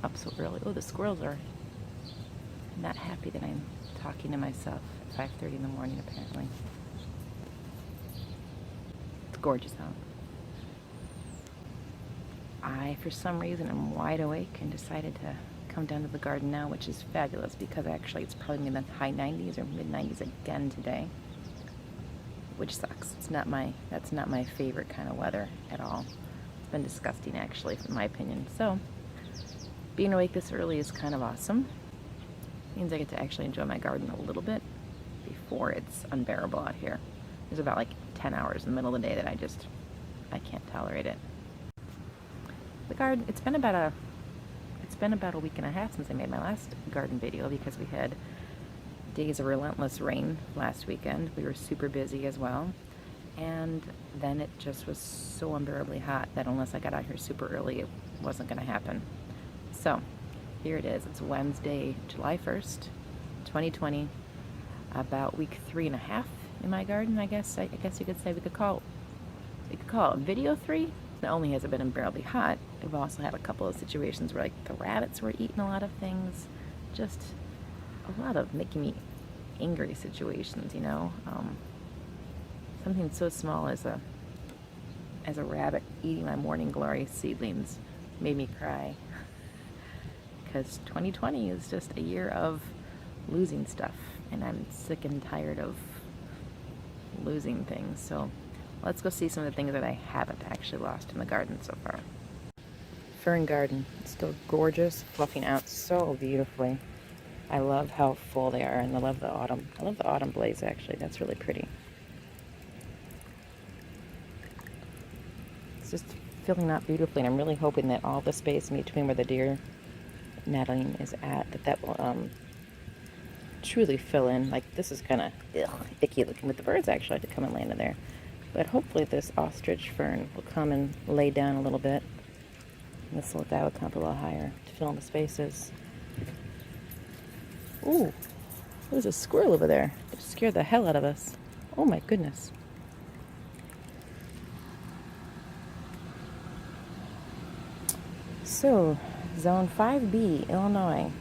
up so early. Oh, the squirrels are not happy that I'm talking to myself at 5:30 in the morning, apparently. It's gorgeous out. I, for some reason, am wide awake and decided to come down to the garden now, which is fabulous because actually it's probably in the high 90s or mid 90s again today, which sucks. That's not my favorite kind of weather at all. It's been disgusting, actually, in my opinion. So being awake this early is kind of awesome. Means I get to actually enjoy my garden a little bit before it's unbearable out here. There's about like 10 hours in the middle of the day that I can't tolerate it. The garden, it's been about a week and a half since I made my last garden video because we had days of relentless rain last weekend. We were super busy as well. And then it just was so unbearably hot that unless I got out here super early, it wasn't going to happen. So here it is. It's Wednesday, July 1st, 2020, about week 3.5 in my garden, I guess you could say. We could call it video 3. Not only has it been unbearably hot, we've also had a couple of situations where like the rabbits were eating a lot of things. Just a lot of making me angry situations, you know. Something so small as a rabbit eating my morning glory seedlings made me cry. Because 2020 is just a year of losing stuff, and I'm sick and tired of losing things. So let's go see some of the things that I haven't actually lost in the garden so far. Fern garden, it's still gorgeous, fluffing out so beautifully. I love how full they are, and I love the autumn. I love the autumn blaze, actually. That's really pretty. It's just filling out beautifully, and I'm really hoping that all the space in between where the deer nettling is at, that will truly fill in. Like, this is kind of icky looking with the birds actually to come and land in there. But hopefully this ostrich fern will come and lay down a little bit. And this guy will come up a little higher to fill in the spaces. Ooh, there's a squirrel over there. It scared the hell out of us. Oh my goodness. So, Zone 5B, Illinois,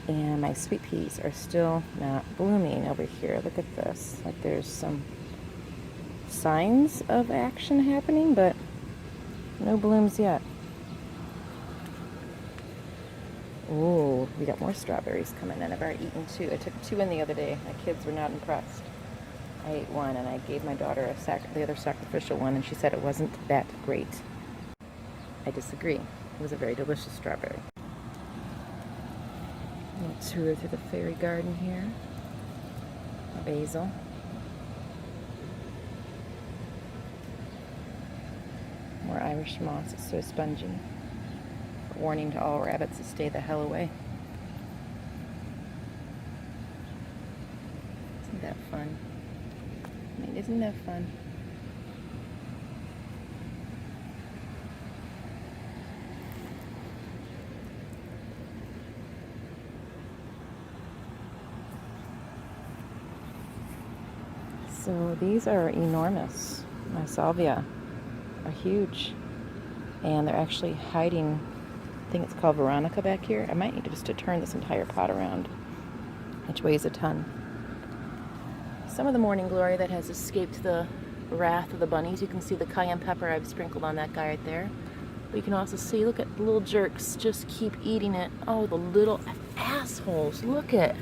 and my sweet peas are still not blooming over here. Look at this. Like there's some signs of action happening, but no blooms yet. Oh, we got more strawberries coming in. I've already eaten 2. I took 2 in the other day. My kids were not impressed. I ate 1, and I gave my daughter the other sacrificial one, and she said it wasn't that great. I disagree. It was a very delicious strawberry. A little tour through the fairy garden here. Basil. More Irish moss. It's so spongy. Warning to all rabbits to stay the hell away. Isn't that fun? I mean, isn't that fun? So these are enormous. My salvia are huge. And they're actually hiding, I think it's called Veronica back here. I might need to turn this entire pot around, which weighs a ton. Some of the morning glory that has escaped the wrath of the bunnies. You can see the cayenne pepper I've sprinkled on that guy right there. But you can also see, look at the little jerks just keep eating it. Oh, the little assholes. Look at.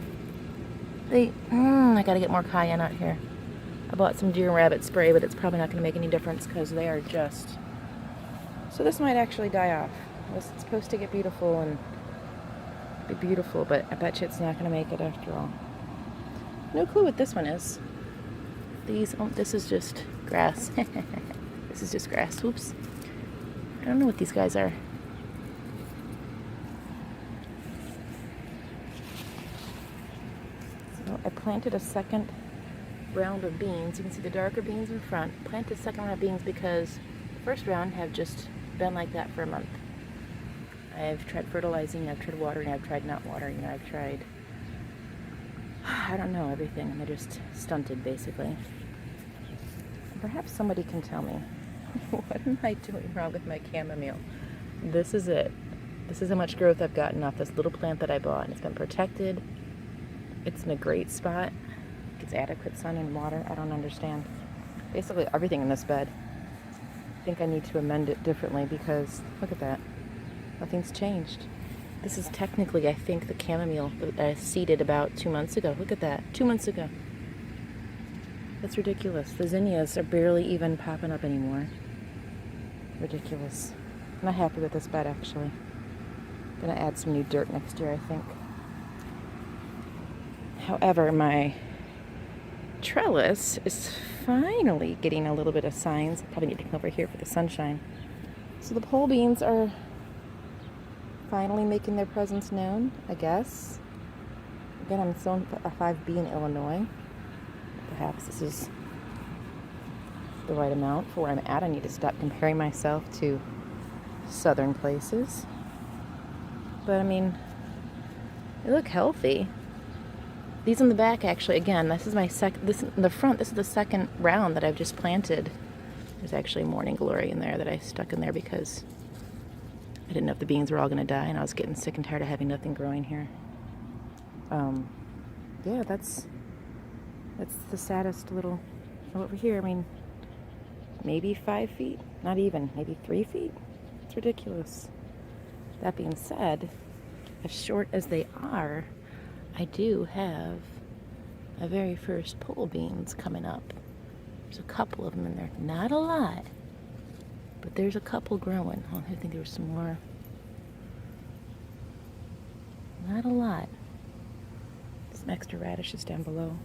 I gotta get more cayenne out here. I bought some deer and rabbit spray, but it's probably not going to make any difference because they are just... So this might actually die off. It was supposed to get beautiful and be beautiful, but I bet you it's not going to make it after all. No clue what this one is. This is just grass. This is just grass. Whoops. I don't know what these guys are. So I planted a second round of beans. You can see the darker beans in front. Planted a second round of beans because the first round have just been like that for a month. I've tried fertilizing, I've tried watering, I've tried not watering, I've tried, I don't know, everything, and they're just stunted basically. Perhaps somebody can tell me, what am I doing wrong with my chamomile? This is it. This is how much growth I've gotten off this little plant that I bought, and it's been protected. It's in a great spot. It gets adequate sun and water. I don't understand. Basically everything in this bed. I think I need to amend it differently because, look at that. Nothing's changed. This is technically, I think, the chamomile that I seeded about 2 months ago. Look at that. 2 months ago. That's ridiculous. The zinnias are barely even popping up anymore. Ridiculous. I'm not happy with this bed, actually. I'm gonna add some new dirt next year, I think. However, my trellis is finally getting a little bit of signs. I probably need to come over here for the sunshine. So the pole beans are finally making their presence known, I guess. Again, I'm still a 5B in Illinois. Perhaps this is the right amount for where I'm at. I need to stop comparing myself to southern places. But I mean, they look healthy. These in the back, actually, again, this is my this in the front, this is the second round that I've just planted. There's actually morning glory in there that I stuck in there because I didn't know if the beans were all going to die, and I was getting sick and tired of having nothing growing here. Yeah, that's the saddest little over here. I mean, maybe 5 feet, not even, maybe 3 feet. It's ridiculous. That being said, as short as they are, I do have my very first pole beans coming up. There's a couple of them in there. Not a lot, but there's a couple growing. Oh, I think there was some more. Not a lot. Some extra radishes down below.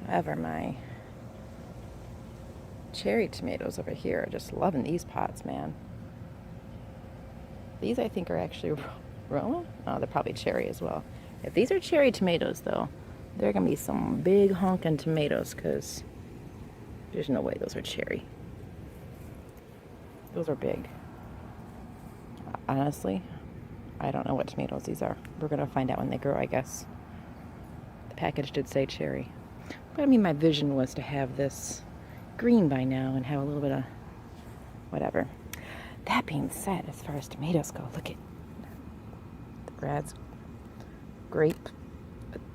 However, my cherry tomatoes over here are just loving these pots, man. These, I think, are actually Roma? Oh, they're probably cherry as well. If these are cherry tomatoes, though, they're going to be some big honking tomatoes because there's no way those are cherry. Those are big. Honestly, I don't know what tomatoes these are. We're going to find out when they grow, I guess. The package did say cherry. But I mean, my vision was to have this green by now and have a little bit of whatever. That being said, as far as tomatoes go, look at the Brad's grape.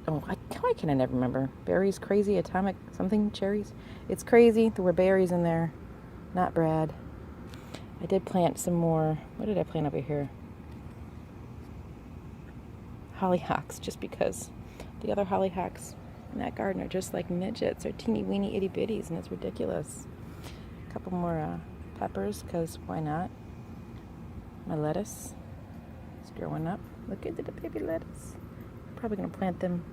Oh, why can I never remember? Berries, crazy, atomic, something, cherries. It's crazy. There were berries in there, not Brad. I did plant some more. What did I plant over here? Hollyhocks, just because the other hollyhocks in that garden are just like midgets. They're teeny weeny itty bitties, and it's ridiculous. A couple more peppers, because why not? My lettuce is growing up. Look at the baby lettuce. Probably going to plant them,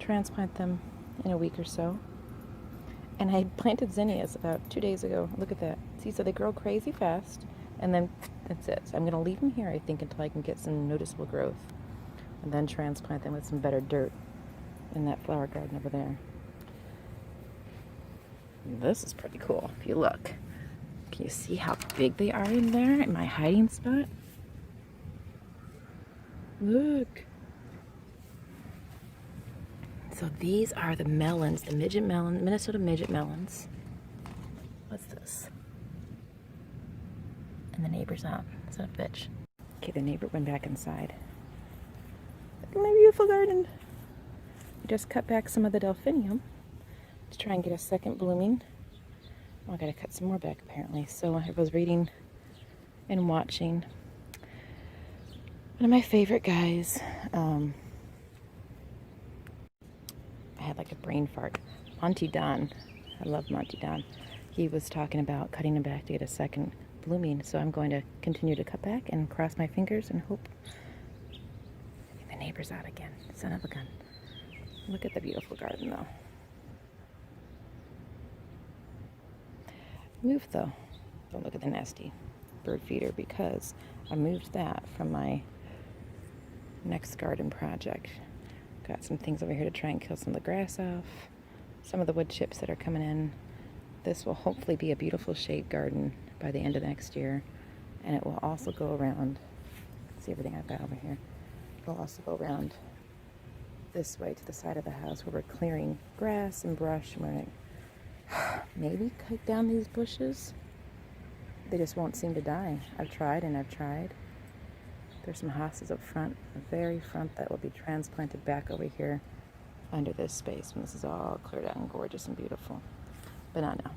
transplant them in a week or so. And I planted zinnias about 2 days ago. Look at that. See, so they grow crazy fast, and then that's it. So I'm going to leave them here, I think, until I can get some noticeable growth, and then transplant them with some better dirt in that flower garden over there. This is pretty cool. If you look, can you see how big they are in there in my hiding spot? Look. So these are the melons, the midget melon, Minnesota midget melons. What's this? And the neighbor's out. Is that a bitch? Okay, the neighbor went back inside. Look at my beautiful garden. We just cut back some of the delphinium to try and get a second blooming. Oh, I gotta cut some more back apparently. So I was reading and watching one of my favorite guys. I had like a brain fart. Monty Don. I love Monty Don. He was talking about cutting them back to get a second blooming. So I'm going to continue to cut back and cross my fingers and hope. I think the neighbor's out again. Son of a gun. Look at the beautiful garden though. Moved though. Don't look at the nasty bird feeder because I moved that from my next garden project. Got some things over here to try and kill some of the grass off. Some of the wood chips that are coming in. This will hopefully be a beautiful shade garden by the end of next year. And it will also go around, see everything I've got over here. It'll also go around this way to the side of the house where we're clearing grass and brush. And we're going to maybe cut down these bushes. They just won't seem to die. I've tried and I've tried. There's some hostas up front, the very front, that will be transplanted back over here under this space when this is all cleared out and gorgeous and beautiful. But not now.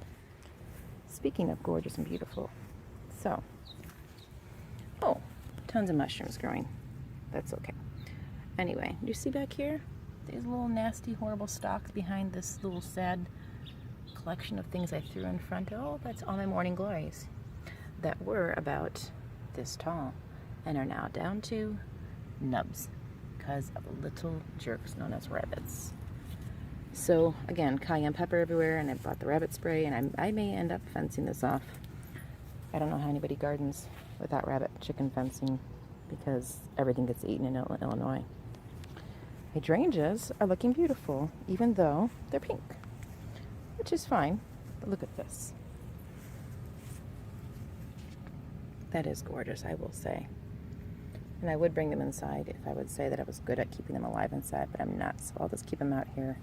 Speaking of gorgeous and beautiful, so, oh, tons of mushrooms growing. That's okay. Anyway, do you see back here? These little nasty, horrible stalks behind this little sad collection of things I threw in front. Oh, that's all my morning glories that were about this tall and are now down to nubs because of little jerks known as rabbits. So again, cayenne pepper everywhere, and I bought the rabbit spray, and I may end up fencing this off. I don't know how anybody gardens without rabbit chicken fencing because everything gets eaten in Illinois. Hydrangeas are looking beautiful, even though they're pink, which is fine. But look at this. That is gorgeous, I will say. And I would bring them inside if I would say that I was good at keeping them alive inside, but I'm not, so I'll just keep them out here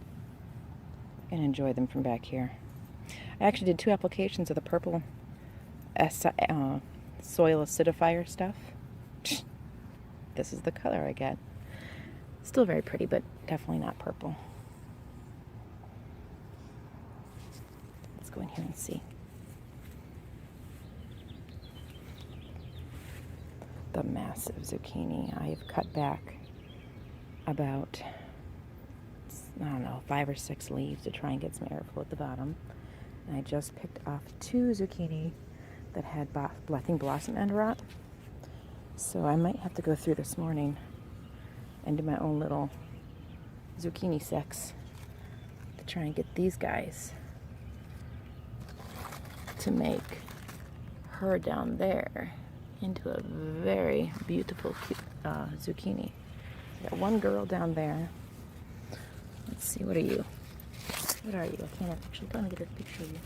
and enjoy them from back here. I actually did 2 applications of the purple soil acidifier stuff. This is the color I get. Still very pretty, but definitely not purple. Let's go in here and see. The massive zucchini. I've cut back about, I don't know, 5 or 6 leaves to try and get some airflow at the bottom. And I just picked off 2 zucchini that had, I think, blossom end rot. So I might have to go through this morning and do my own little zucchini sex to try and get these guys to make her down there into a very beautiful zucchini. Got one girl down there. Let's see, what are you? What are you? I can't actually go and get a picture of you.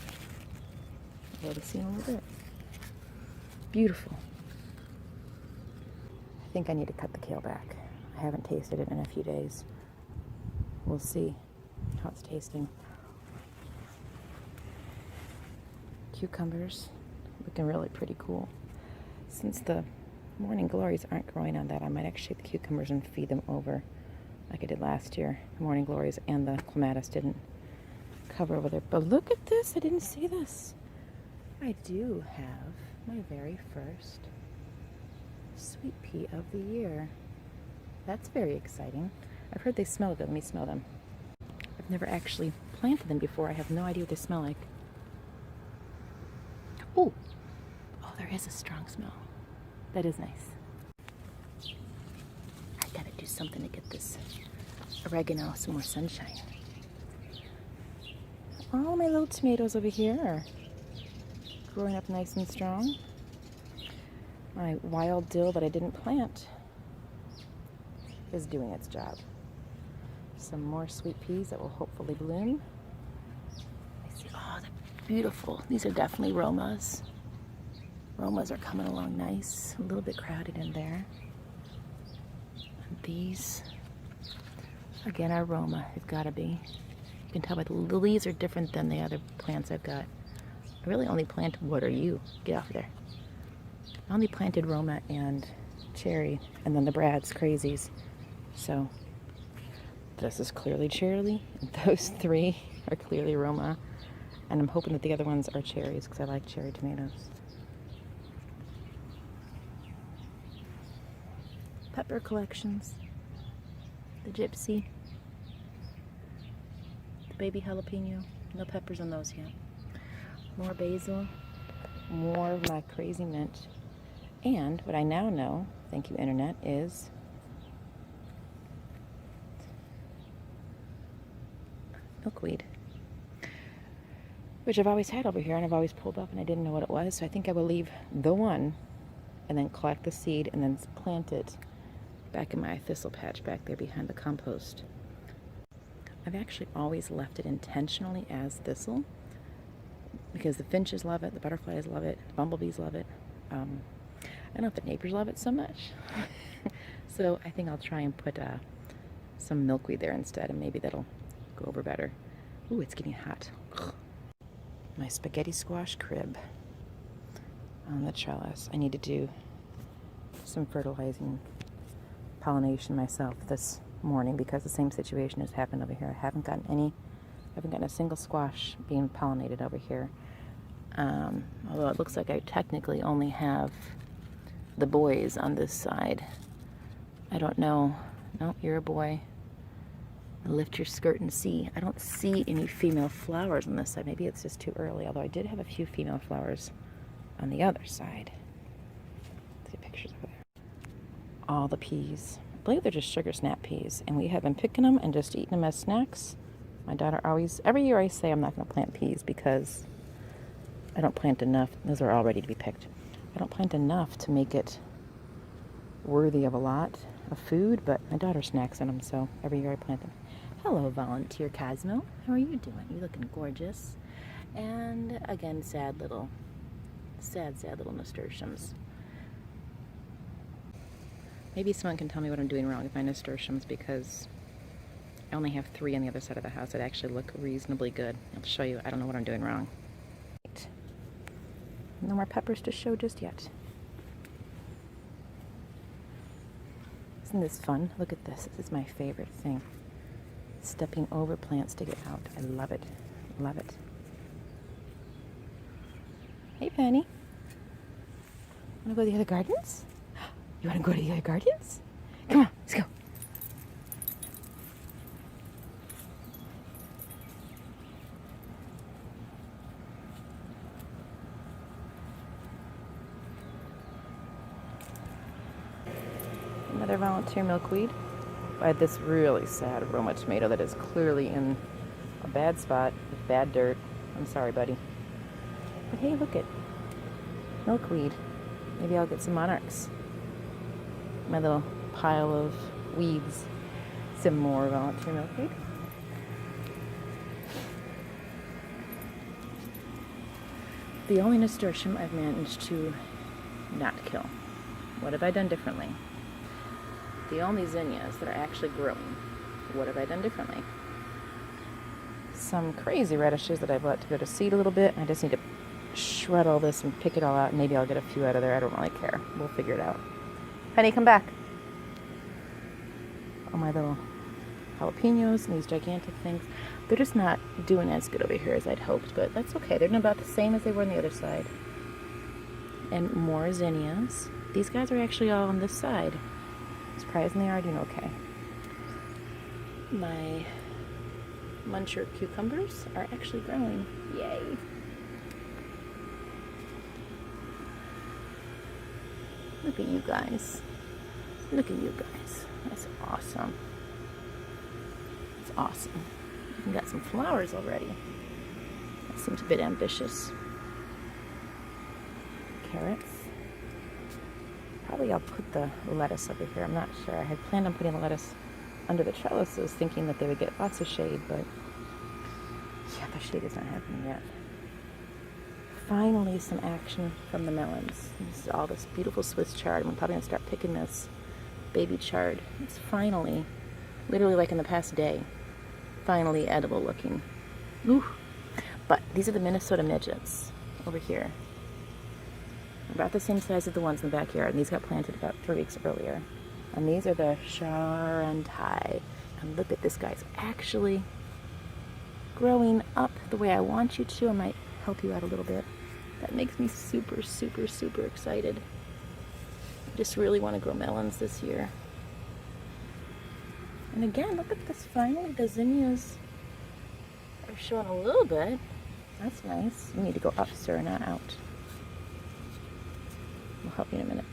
I've already seen a little bit. Beautiful. I think I need to cut the kale back. I haven't tasted it in a few days. We'll see how it's tasting. Cucumbers, looking really pretty cool. Since the morning glories aren't growing on that, I might actually take the cucumbers and feed them over like I did last year. The morning glories and the clematis didn't cover over there. But look at this, I didn't see this. I do have my very first sweet pea of the year. That's very exciting. I've heard they smell good. Let me smell them. I've never actually planted them before. I have no idea what they smell like. Ooh. Oh, there is a strong smell. That is nice. I gotta do something to get this oregano some more sunshine. All my little tomatoes over here are growing up nice and strong. My wild dill that I didn't plant is doing its job. Some more sweet peas that will hopefully bloom. I see, oh, they're beautiful. These are definitely Romas. Romas are coming along nice. A little bit crowded in there. And these, again, are Roma. They've got to be. You can tell by the leaves are different than the other plants I've got. I really only planted, what are you? Get off there. I only planted Roma and cherry, and then the Brad's crazies. So this is clearly cherry, and those 3 are clearly Roma, and I'm hoping that the other ones are cherries because I like cherry tomatoes. Pepper collections, the gypsy, the baby jalapeno. No peppers on those yet. More basil, more of my crazy mint. And what I now know, thank you internet, is milkweed, which I've always had over here and I've always pulled up and I didn't know what it was. So I think I will leave the one and then collect the seed and then plant it back in my thistle patch back there behind the compost. I've actually always left it intentionally as thistle because the finches love it, the butterflies love it, the bumblebees love it. I don't know if the neighbors love it so much. So I think I'll try and put some milkweed there instead, and maybe that'll go over better. Ooh, it's getting hot. My spaghetti squash crib. on the trellis. I need to do some fertilizing pollination myself this morning because the same situation has happened over here. I haven't gotten a single squash being pollinated over here. Although it looks like I technically only have the boys on this side. I don't know. No, you're a boy. Lift your skirt and see. I don't see any female flowers on this side. Maybe it's just too early, although I did have a few female flowers on the other side. Let's see pictures over there. All the peas. I believe they're just sugar snap peas, and we have been picking them and just eating them as snacks. My daughter always, every year I say I'm not going to plant peas because I don't plant enough. Those are all ready to be picked. I don't plant enough to make it worthy of a lot of food, but my daughter snacks on them, so every year I plant them. Hello, volunteer Cosmo. How are you doing? You're looking gorgeous. And again, sad little nasturtiums. Maybe someone can tell me what I'm doing wrong with my nasturtiums because I only have 3 on the other side of the house that actually look reasonably good. I'll show you. I don't know what I'm doing wrong. No more peppers to show just yet. Isn't this fun? Look at this. This is my favorite thing. Stepping over plants to get out. I love it. Love it. Hey, Penny. Want to go to the other gardens? You want to go to the other gardens? Come on, let's go. Another volunteer milkweed. I had this really sad aroma tomato that is clearly in a bad spot with bad dirt. I'm sorry, buddy. But hey, look it. Milkweed. Maybe I'll get some monarchs. My little pile of weeds. Some more volunteer milkweed. The only nasturtium I've managed to not kill. What have I done differently? The only zinnias that are actually growing. What have I done differently? Some crazy radishes that I've let to go to seed a little bit. I just need to shred all this and pick it all out. Maybe I'll get a few out of there. I don't really care. We'll figure it out. Penny, come back. All my little jalapenos and these gigantic things. They're just not doing as good over here as I'd hoped, but that's okay. They're about the same as they were on the other side. And more zinnias. These guys are actually all on this side. Surprisingly, they are doing okay. My muncher cucumbers are actually growing. Yay! Look at you guys. Look at you guys. That's awesome. That's awesome. We got some flowers already. That seems a bit ambitious. Carrots. Probably I'll put the lettuce over here. I'm not sure. I had planned on putting the lettuce under the trellises, thinking that they would get lots of shade, but yeah, the shade is not happening yet. Finally, some action from the melons. This is all this beautiful Swiss chard. I'm probably going to start picking this baby chard. It's finally, literally like in the past day, finally edible looking. Ooh. But these are the Minnesota midgets over here. About the same size as the ones in the backyard, and these got planted about 3 weeks earlier. And these are the Charentai. And look at this, guys. Actually growing up the way I want you to. I might help you out a little bit. That makes me super, super, super excited. I just really want to grow melons this year. And again, look at this. Finally, the zinnias are showing a little bit. That's nice. You need to go up, sir, not out. We'll help you in a minute.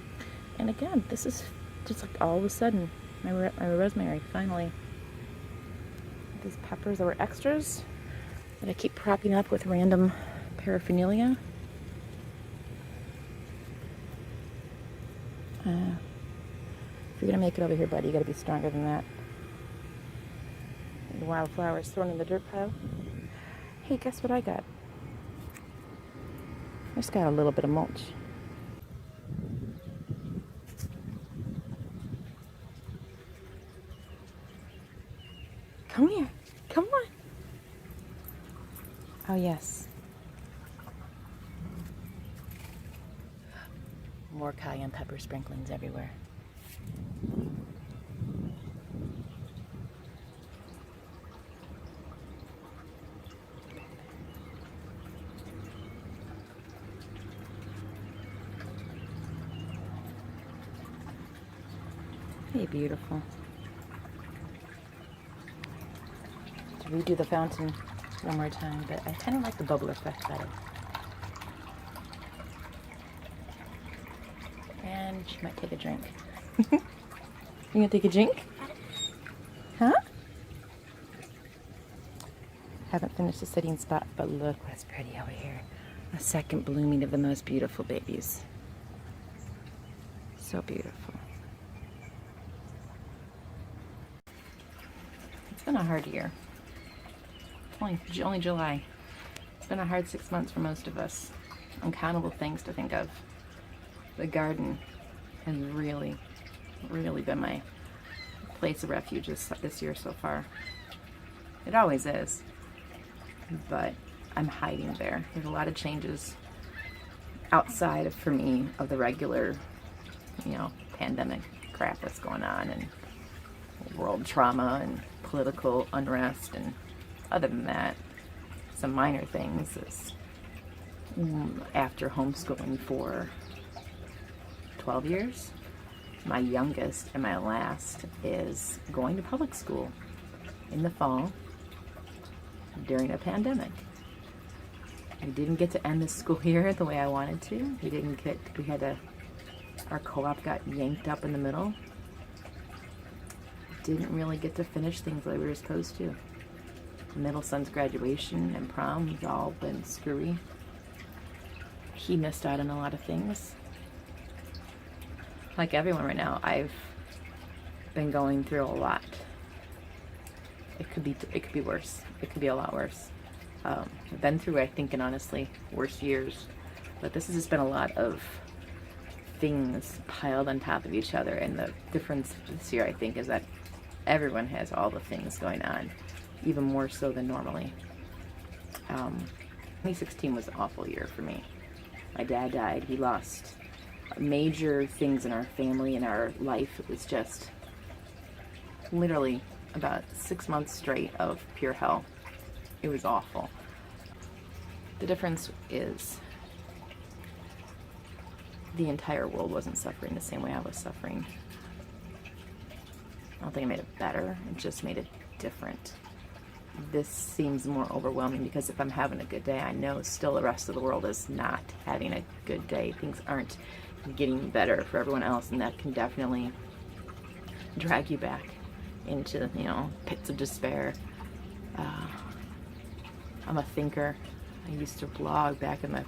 And again, this is just like all of a sudden, my rosemary, finally. These peppers that were extras that I keep propping up with random paraphernalia. If you're gonna make it over here, buddy, you gotta be stronger than that. The wildflowers thrown in the dirt pile. Hey, guess what I got? I just got a little bit of mulch. Come here. Come on. Oh, yes. More cayenne pepper sprinklings everywhere. Hey, beautiful. To redo the fountain one more time, but I kind of like the bubble effect better. And she might take a drink. You gonna take a drink? Huh? Haven't finished the sitting spot, but look what's pretty over here. A second blooming of the most beautiful babies. So beautiful. It's been a hard year. It's only July. It's been a hard 6 months for most of us. Uncountable things to think of. The garden has really, really been my place of refuge this year so far. It always is, but I'm hiding there. There's a lot of changes outside of, for me, of the regular, pandemic crap that's going on, and world trauma and political unrest, and other than that, some minor things is after homeschooling for 12 years, my youngest and my last is going to public school in the fall during a pandemic. We didn't get to end the school year the way I wanted to. Our co-op got yanked up in the middle. Didn't really get to finish things the way we were supposed to. Middle son's graduation and prom has all been screwy. He missed out on a lot of things. Like everyone right now, I've been going through a lot. It could be worse. It could be a lot worse. I've been through, I think, and honestly, worse years. But this has just been a lot of things piled on top of each other. And the difference this year, I think, is that everyone has all the things going on, even more so than normally. 2016 was an awful year for me. My dad died. He lost major things in our family and our life. It was just literally about 6 months straight of pure hell. It was awful. The difference is the entire world wasn't suffering the same way I was suffering. I don't think it made it better, it just made it different. This seems more overwhelming because if I'm having a good day, I know still the rest of the world is not having a good day. Things aren't getting better for everyone else, and that can definitely drag you back into, pits of despair. I'm a thinker. I used to blog back in the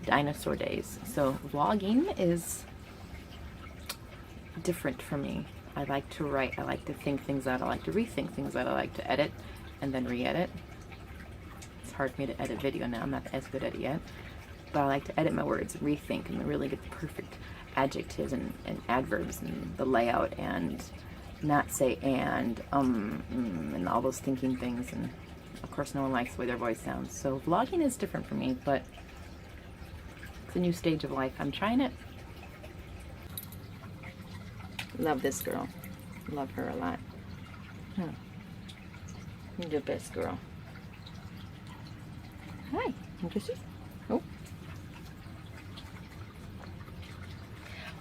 dinosaur days, so vlogging is different for me. I like to write, I like to think things out, I like to rethink things out, I like to edit and then re-edit. It's hard for me to edit video now, I'm not as good at it yet, but I like to edit my words and rethink and really get the perfect adjectives and adverbs and the layout, and not say and all those thinking things, and of course no one likes the way their voice sounds. So vlogging is different for me, but it's a new stage of life. I'm trying it. Love this girl. Love her a lot. You're the best girl. Hi. Interested? Oh.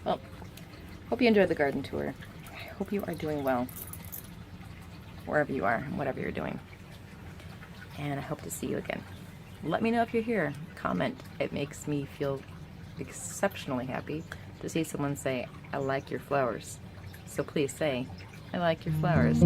Well, hope you enjoyed the garden tour. I hope you are doing well wherever you are and whatever you're doing. And I hope to see you again. Let me know if you're here. Comment. It makes me feel exceptionally happy to see someone say, I like your flowers. So please say, I like your flowers.